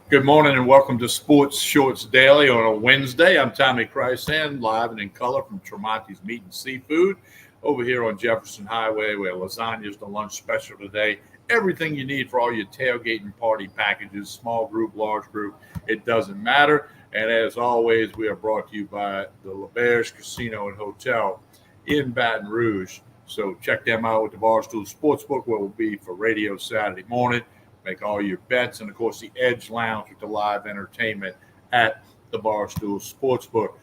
Good morning and welcome to Sports Shorts Daily on a Wednesday. I'm Tommy Chrysan, live and in color from Tremonti's Meat and Seafood over here on Jefferson Highway, where lasagna is the lunch special today. Everything you need for all your tailgating party packages, small group, large group, it doesn't matter. And as always, we are brought to you by the LeBears Casino and Hotel in Baton Rouge. So check them out with the Barstool Sportsbook, where we'll be for radio Saturday morning. Make all your bets, and of course, the Edge Lounge with the live entertainment at the Barstool Sportsbook.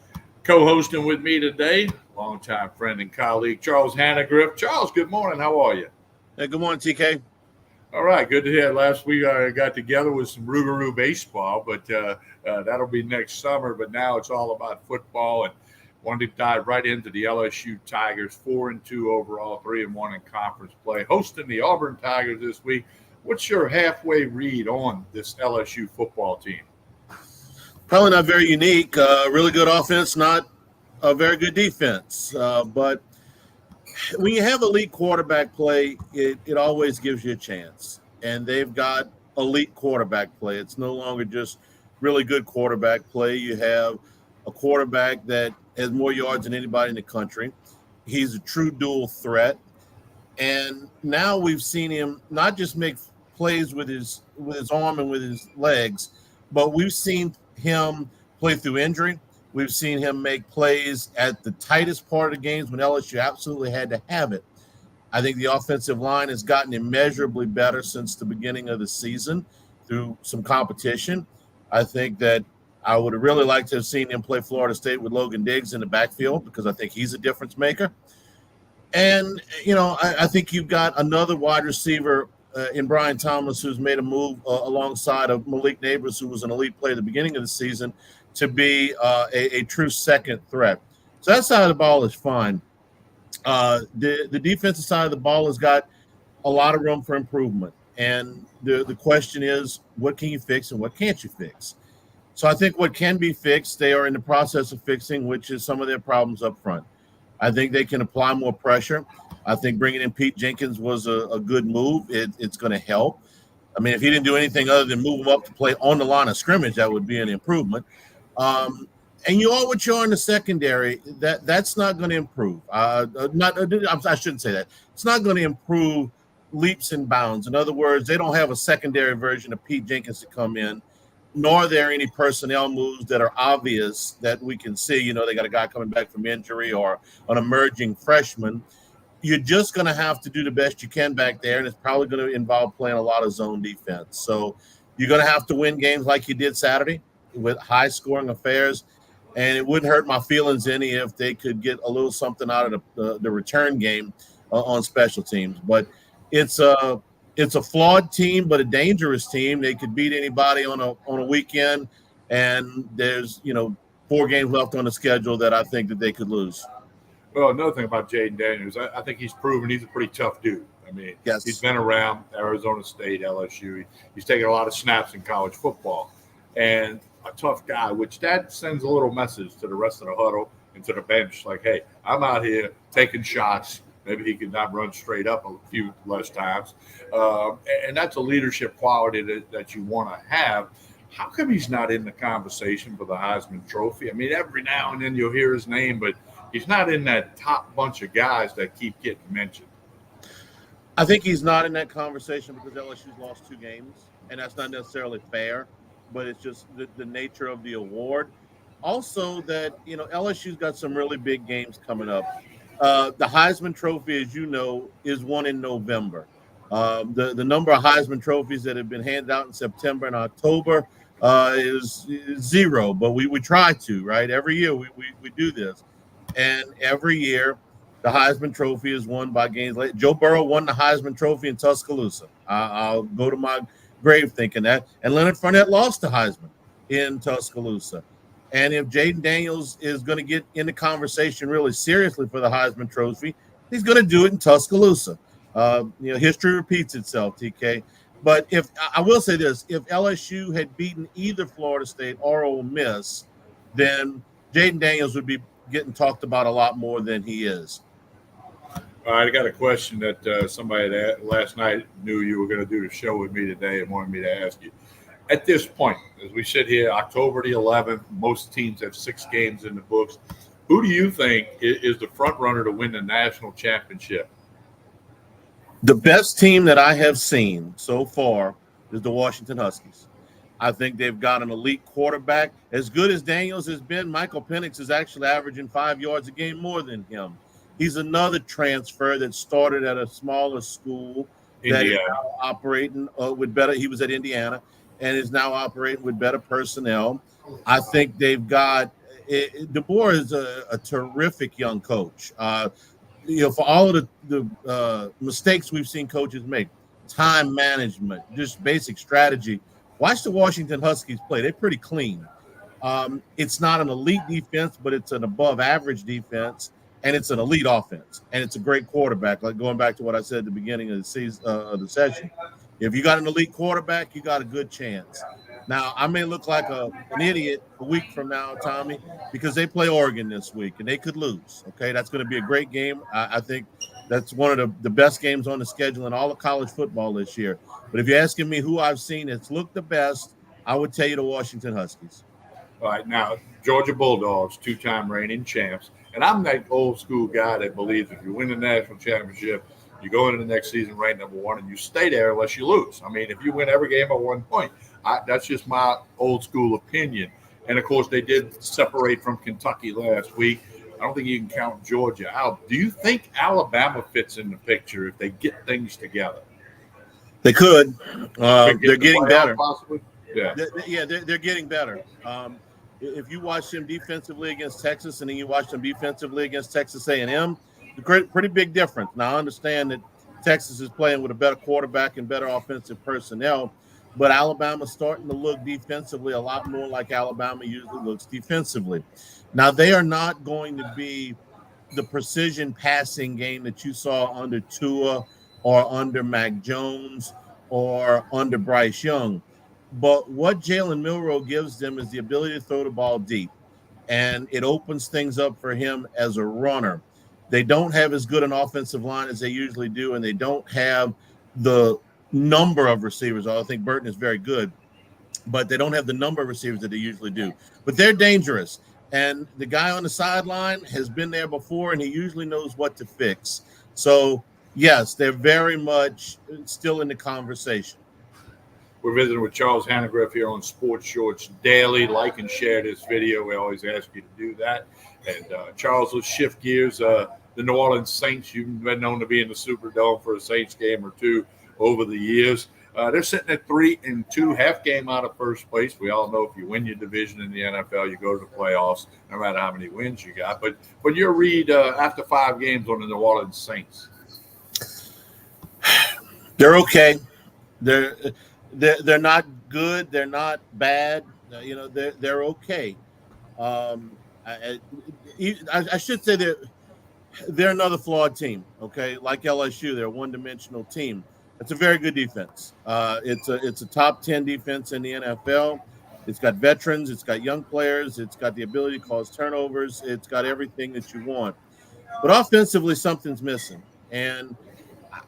Co-hosting with me today, longtime friend and colleague Charles Hannagriff. Charles, good morning. How are you? Hey, good morning, TK. All right, good to hear. Last week I got together with some Rougarou baseball, but that'll be next summer. But now it's all about football, and wanted to dive right into the LSU Tigers, 4-2 overall, 3-1 in conference play, hosting the Auburn Tigers this week. What's your halfway read on this LSU football team? Probably not very unique. Really good offense, not a very good defense. But when you have elite quarterback play, it always gives you a chance. And they've got elite quarterback play. It's no longer just really good quarterback play. You have a quarterback that has more yards than anybody in the country. He's a true dual threat. And now we've seen him not just make plays with his arm and with his legs, but we've seen him play through injury. We've seen him make plays at the tightest part of the games when LSU absolutely had to have it. I think the offensive line has gotten immeasurably better since the beginning of the season through some competition. I think that I would have really liked to have seen him play Florida State with Logan Diggs in the backfield because I think he's a difference maker. And, I think you've got another wide receiver in Brian Thomas who's made a move alongside of Malik Neighbors, who was an elite player at the beginning of the season, to be a true second threat. So that side of the ball is fine. The defensive side of the ball has got a lot of room for improvement. And the question is, what can you fix and what can't you fix? So I think what can be fixed, they are in the process of fixing, which is some of their problems up front. I think they can apply more pressure. I think bringing in Pete Jenkins was a good move. It's going to help. I mean, if he didn't do anything other than move him up to play on the line of scrimmage, that would be an improvement. And you are what you are in the secondary. That's not going to improve. I shouldn't say that. It's not going to improve leaps and bounds. In other words, they don't have a secondary version of Pete Jenkins to come in, nor are there any personnel moves that are obvious that we can see. They got a guy coming back from injury or an emerging freshman. You're just going to have to do the best you can back there, and it's probably going to involve playing a lot of zone defense. So you're going to have to win games like you did Saturday with high-scoring affairs, and it wouldn't hurt my feelings any if they could get a little something out of the return game on special teams. But it's a flawed team, but a dangerous team. They could beat anybody on a weekend, and there's 4 games left on the schedule that I think that they could lose. Well, another thing about Jaden Daniels, I think he's proven he's a pretty tough dude. I mean, yes, he's been around Arizona State, LSU. He's taken a lot of snaps in college football, and a tough guy, which that sends a little message to the rest of the huddle and to the bench, like, hey, I'm out here taking shots. Maybe he could not run straight up a few less times. And that's a leadership quality that you want to have. How come he's not in the conversation for the Heisman Trophy? I mean, every now and then you'll hear his name, but he's not in that top bunch of guys that keep getting mentioned. I think he's not in that conversation because LSU's lost 2 games, and that's not necessarily fair, but it's just the nature of the award. Also that, LSU's got some really big games coming up. The Heisman Trophy, as you know, is won in November. The number of Heisman trophies that have been handed out in September and October is 0, but we try to, right? Every year we do this. And every year the Heisman Trophy is won by games late. Joe Burrow won the Heisman Trophy in Tuscaloosa. I'll go to my grave thinking that. And Leonard Fournette lost the Heisman in Tuscaloosa. And if Jaden Daniels is going to get in the conversation really seriously for the Heisman Trophy, he's going to do it in Tuscaloosa. History repeats itself, TK. But if I will say this, if LSU had beaten either Florida State or Ole Miss, then Jaden Daniels would be getting talked about a lot more than he is. All right, I got a question that somebody that last night knew you were going to do the show with me today and wanted me to ask you. At this point, as we sit here, October the 11th, most teams have 6 games in the books. Who do you think is the front runner to win the national championship? The best team that I have seen so far is the Washington Huskies. I think they've got an elite quarterback. As good as Daniels has been, Michael Penix is actually averaging 5 yards a game more than him. He's another transfer that started at a smaller school that is now operating with better. He was at Indiana and is now operating with better personnel. I think they've got DeBoer is a terrific young coach. For all of the mistakes we've seen coaches make, time management, just basic strategy. Watch the Washington Huskies play. They're pretty clean. It's not an elite defense, but it's an above average defense, and it's an elite offense, and it's a great quarterback. Like going back to what I said at the beginning of the season, of the session, if you got an elite quarterback, you got a good chance. Now, I may look like an idiot a week from now, Tommy, because they play Oregon this week, and they could lose. Okay, that's going to be a great game. I think that's one of the best games on the schedule in all of college football this year. But if you're asking me who I've seen that's looked the best, I would tell you the Washington Huskies. All right, now, Georgia Bulldogs, 2-time reigning champs. And I'm that old school guy that believes if you win the national championship, you go into the next season ranked number 1, and you stay there unless you lose. I mean, if you win every game by 1 point, that's just my old school opinion. And, of course, they did separate from Kentucky last week. I don't think you can count Georgia out. Do you think Alabama fits in the picture if they get things together? They could. They're getting better. Possibly? Yeah. They're getting better. If you watch them defensively against Texas and then you watch them defensively against Texas A&M, pretty big difference. Now, I understand that Texas is playing with a better quarterback and better offensive personnel, but Alabama's starting to look defensively a lot more like Alabama usually looks defensively. Now, they are not going to be the precision passing game that you saw under Tua or under Mac Jones or under Bryce Young. But what Jalen Milroe gives them is the ability to throw the ball deep, and it opens things up for him as a runner. They don't have as good an offensive line as they usually do, and they don't have the number of receivers. I think Burton is very good, but they don't have the number of receivers that they usually do. But they're dangerous, and the guy on the sideline has been there before, and he usually knows what to fix. So, yes, they're very much still in the conversation. We're visiting with Charles Hannegriff here on Sports Shorts Daily. Like and share this video. We always ask you to do that. And Charles, let's shift gears. The New Orleans Saints, you've been known to be in the Superdome for a Saints game or two over the years. They're sitting at 3-2, half game out of first place. We all know if you win your division in the NFL, you go to the playoffs, no matter how many wins you got. But your read after 5 games on the New Orleans Saints? They're okay. They're not good. They're not bad. They're okay. I should say they're another flawed team. Okay, like LSU, they're a one-dimensional team. It's a very good defense. It's a top 10 defense in the NFL. It's got veterans. It's got young players. It's got the ability to cause turnovers. It's got everything that you want. But offensively, something's missing, and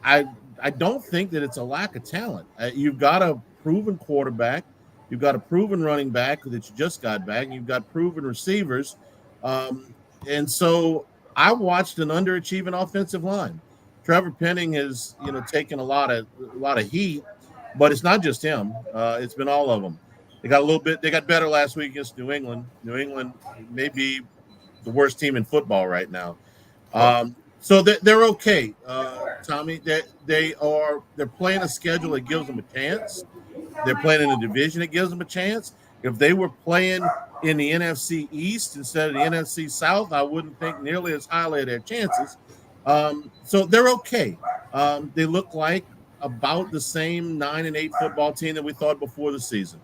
I don't think that it's a lack of talent. You've got a proven quarterback. You've got a proven running back that you just got back. You've got proven receivers. And so I watched an underachieving offensive line. Trevor Penning has, taken a lot of heat, but it's not just him. It's been all of them. They got better last week against New England. New England may be the worst team in football right now. So they're okay, Tommy. They're playing a schedule that gives them a chance. They're playing in a division that gives them a chance. If they were playing in the NFC East instead of the NFC South, I wouldn't think nearly as highly of their chances. So they're okay. They look like about the same 9-8 football team that we thought before the season.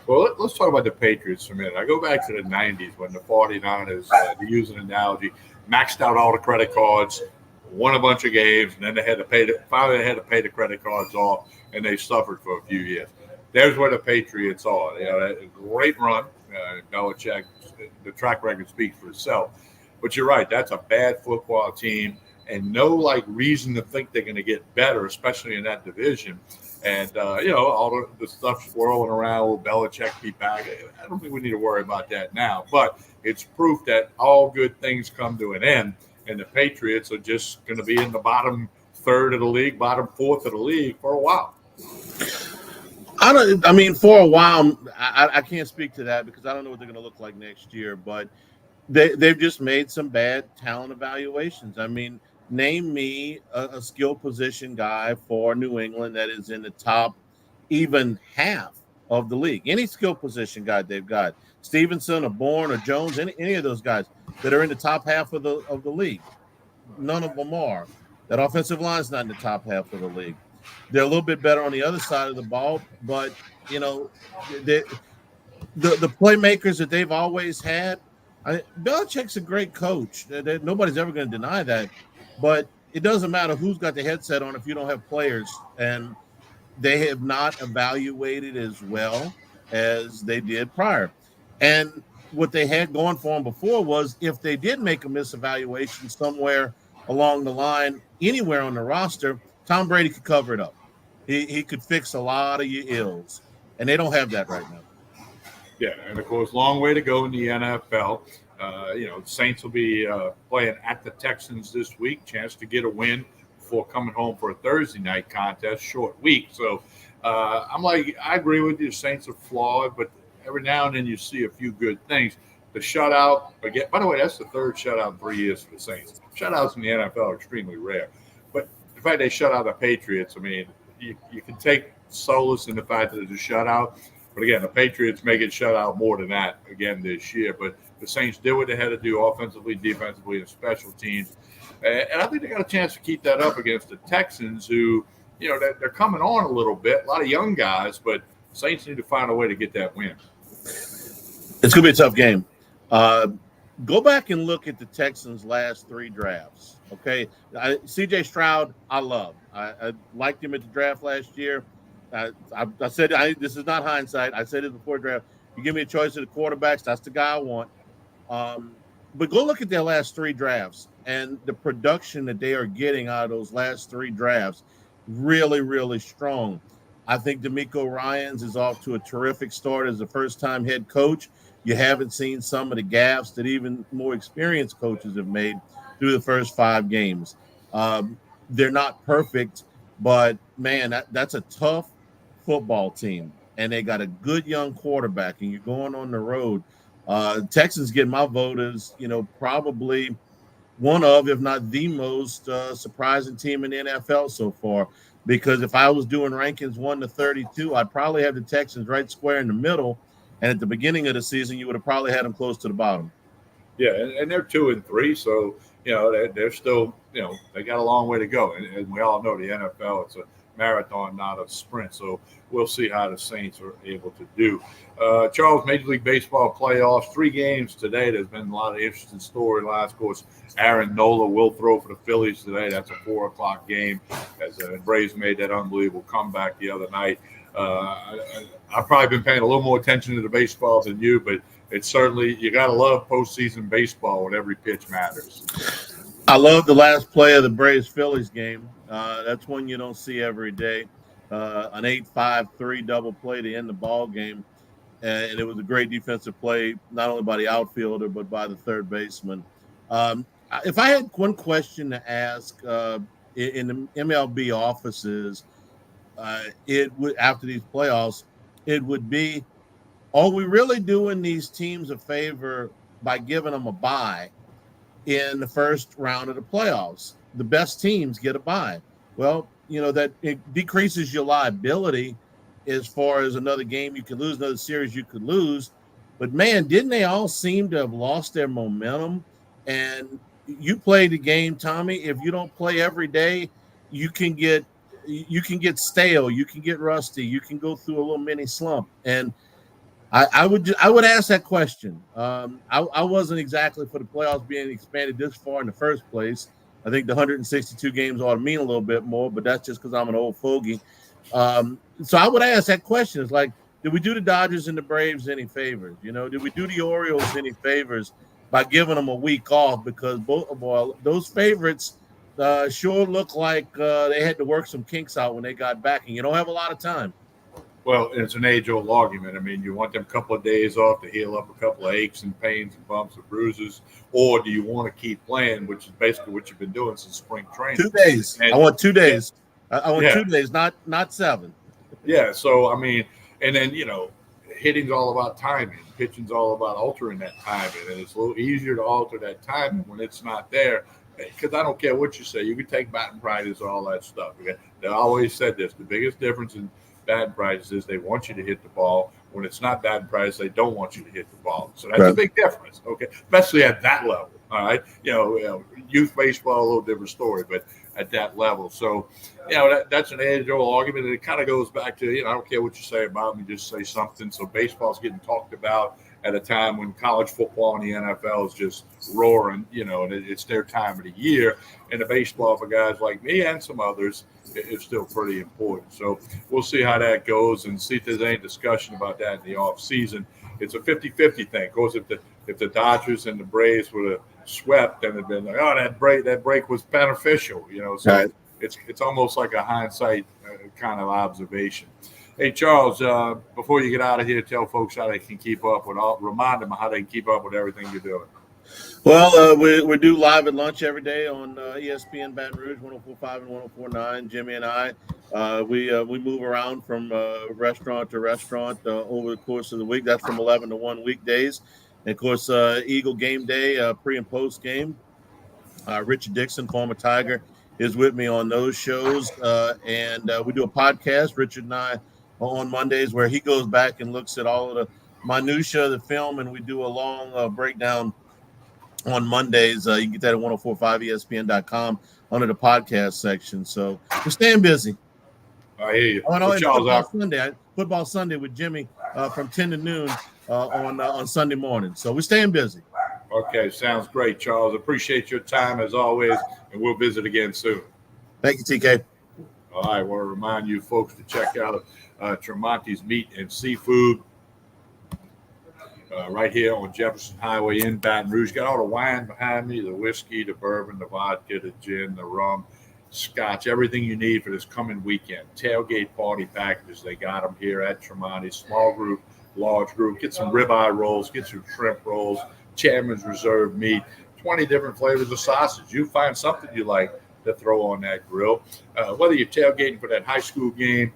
Well, let's talk about the Patriots for a minute. I go back to the 90s when the 49ers, to use an analogy, maxed out all the credit cards, won a bunch of games, and then they had to pay the credit cards off, and they suffered for a few years. There's where the Patriots are. A great run. Belichick, the track record speaks for itself. But you're right, that's a bad football team, and no reason to think they're going to get better, especially in that division. And all the stuff swirling around. Will Belichick be back? I don't think we need to worry about that now. But it's proof that all good things come to an end, and the Patriots are just going to be in the bottom third of the league, bottom fourth of the league for a while. For a while, I can't speak to that because I don't know what they're going to look like next year. But they've just made some bad talent evaluations. I mean, name me a skill position guy for New England that is in the top even half of the league. Any skill position guy they've got, Stevenson or Bourne or Jones, any of those guys that are in the top half of the league. None of them are. That offensive line is not in the top half of the league. They're a little bit better on the other side of the ball, but the playmakers that they've always had. Belichick's a great coach. Nobody's ever going to deny that. But it doesn't matter who's got the headset on if you don't have players. And they have not evaluated as well as they did prior. And what they had going for them before was if they did make a misevaluation somewhere along the line, anywhere on the roster, Tom Brady could cover it up. He could fix a lot of your ills. And they don't have that right now. Yeah, and of course, long way to go in the NFL. The Saints will be playing at the Texans this week. Chance to get a win before coming home for a Thursday night contest. Short week, so I agree with you. The Saints are flawed, but every now and then you see a few good things. The shutout again. By the way, that's the third shutout in 3 years for the Saints. Shutouts in the NFL are extremely rare, but the fact they shut out the Patriots, I mean, you can take solace in the fact that it's a shutout. But again, the Patriots may get shut out more than that again this year. But the Saints did what they had to do offensively, defensively, and special teams. And I think they got a chance to keep that up against the Texans, who, they're coming on a little bit. A lot of young guys, but Saints need to find a way to get that win. It's going to be a tough game. Go back and look at the Texans' last 3 drafts. Okay, C.J. Stroud, I love. I liked him at the draft last year. I said this is not hindsight. I said it before draft. You give me a choice of the quarterbacks, that's the guy I want. But go look at their last 3 drafts and the production that they are getting out of those last 3 drafts. Really, really strong. I think DeMeco Ryans is off to a terrific start as a first-time head coach. You haven't seen some of the gaffes that even more experienced coaches have made through the first 5 games. They're not perfect, but, man, that's a tough football team, and they got a good young quarterback, and you're going on the road. Texans get my vote as, probably one of, if not the most surprising team in the NFL so far, because if I was doing rankings 1 to 32, I'd probably have the Texans right square in the middle, and at the beginning of the season, you would have probably had them close to the bottom. Yeah, and they're 2-3, so, they're still, they got a long way to go, and we all know the NFL, it's a marathon, not a sprint. So we'll see how the Saints are able to do. Charles, Major League Baseball playoffs, 3 games today. There's been a lot of interesting storylines. Of course, Aaron Nola will throw for the Phillies today. That's a 4:00 game as the Braves made that unbelievable comeback the other night. I've probably been paying a little more attention to the baseball than you, but it's certainly, you got to love postseason baseball when every pitch matters. I love the last play of the Braves-Phillies game. That's one you don't see every day. An 8-5-3 double play to end the ball game. And it was a great defensive play, not only by the outfielder, but by the third baseman. If I had one question to ask in the MLB offices, it would, after these playoffs, it would be, are we really doing these teams a favor by giving them a bye in the first round of the playoffs? The best teams get a bye. Well, that it decreases your liability as far as another game you could lose, another series you could lose. But, man, didn't they all seem to have lost their momentum? And you play the game, Tommy. If you don't play every day, you can get stale. You can get rusty. You can go through a little mini slump. And I would ask that question. I wasn't exactly for the playoffs being expanded this far in the first place. I think the 162 games ought to mean a little bit more, but that's just because I'm an old fogey. So I would ask that question. It's like, did we do the Dodgers and the Braves any favors? Did we do the Orioles any favors by giving them a week off? Because both of those favorites Sure looked like they had to work some kinks out when they got back, and you don't have a lot of time. Well, it's an age-old argument. I mean, you want them a couple of days off to heal up a couple of aches and pains and bumps and bruises, or do you want to keep playing, which is basically what you've been doing since spring training? 2 days. And, I want 2 days. I want yeah. 2 days, not 7. Yeah. So I mean, and then hitting's all about timing. Pitching's all about altering that timing, and it's a little easier to alter that timing when it's not there. Because I don't care what you say, you can take batting practice, all that stuff. They always said this: the biggest difference in batting practice is they want you to hit the ball. When it's not batting practice, they don't want you to hit the ball. So that's a big difference, okay? Especially at that level, all right? Youth baseball, a little different story, but at that level. So, that's an age-old argument, and it kind of goes back to, I don't care what you say about me, just say something. So baseball's getting talked about at a time when college football and the NFL is just roaring, and it's their time of the year. And the baseball for guys like me and some others is still pretty important. So we'll see how that goes and see if there's any discussion about that in the offseason. It's a 50-50 thing. Of course, if the Dodgers and the Braves would have swept, then it'd been like, oh, that break was beneficial, So right. It's almost like a hindsight kind of observation. Hey, Charles, before you get out of here, tell folks how they can keep up with remind them how they can keep up with everything you're doing. Well, we do live at lunch every day on ESPN Baton Rouge, 104.5 and 104.9. Jimmy and I, we move around from restaurant to restaurant over the course of the week. That's from 11 to 1 weekdays. And, of course, Eagle Game Day, pre- and post-game. Richard Dixon, former Tiger, is with me on those shows. And we do a podcast, Richard and I, on Mondays, where he goes back and looks at all of the minutia of the film, and we do a long breakdown on Mondays. You can get that at 1045ESPN.com under the podcast section. So we're staying busy. I hear you. Football Sunday with Jimmy from 10 to noon on Sunday morning. So we're staying busy. Okay, sounds great, Charles. Appreciate your time as always, and we'll visit again soon. Thank you, TK. All right, I want to remind you folks to check out Tremonti's Meat and Seafood right here on Jefferson Highway in Baton Rouge. Got all the wine behind me, the whiskey, the bourbon, the vodka, the gin, the rum, scotch, everything you need for this coming weekend. Tailgate party packages, they got them here at Tremonti's. Small group, large group. Get some ribeye rolls, get some shrimp rolls, Chairman's Reserve meat, 20 different flavors of sausage. You find something you like to throw on that grill. Whether you're tailgating for that high school game,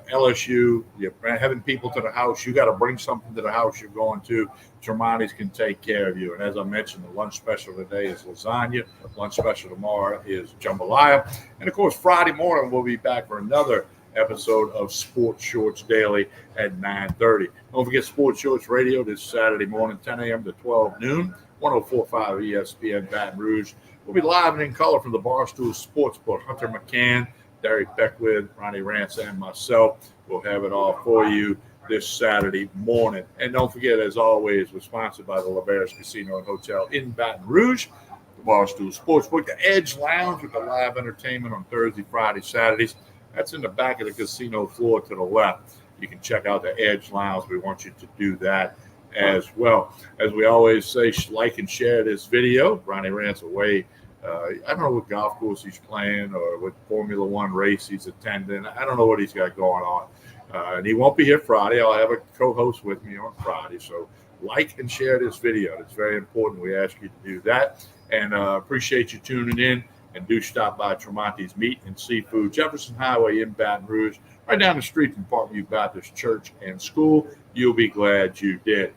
LSU, you're having people to the house, you got to bring something to the house you're going to. Tremonti's can take care of you. And as I mentioned, the lunch special today is lasagna. Lunch special tomorrow is jambalaya. And, of course, Friday morning we'll be back for another episode of Sports Shorts Daily at 9:30. Don't forget Sports Shorts Radio this Saturday morning, 10 a.m. to 12 noon, 104.5 ESPN Baton Rouge. We'll be live and in color from the Barstool Sportsbook. Hunter McCann, Derek Beckwith, Ronnie Rance, and myself will have it all for you this Saturday morning. And don't forget, as always, we're sponsored by the Laveras Casino and Hotel in Baton Rouge, the Barstool Sportsbook, the Edge Lounge with the live entertainment on Thursday, Friday, Saturdays. That's in the back of the casino floor to the left. You can check out the Edge Lounge. We want you to do that as well. As we always say, like and share this video. Ronnie Rance away. I don't know what golf course he's playing or what Formula One race he's attending. I don't know what he's got going on. And he won't be here Friday. I'll have a co-host with me on Friday. So like and share this video. It's very important. We ask you to do that. And appreciate you tuning in. And do stop by Tremonti's Meat and Seafood, Jefferson Highway in Baton Rouge, right down the street from Parkview Baptist Church and School. You'll be glad you did.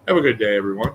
Have a good day, everyone.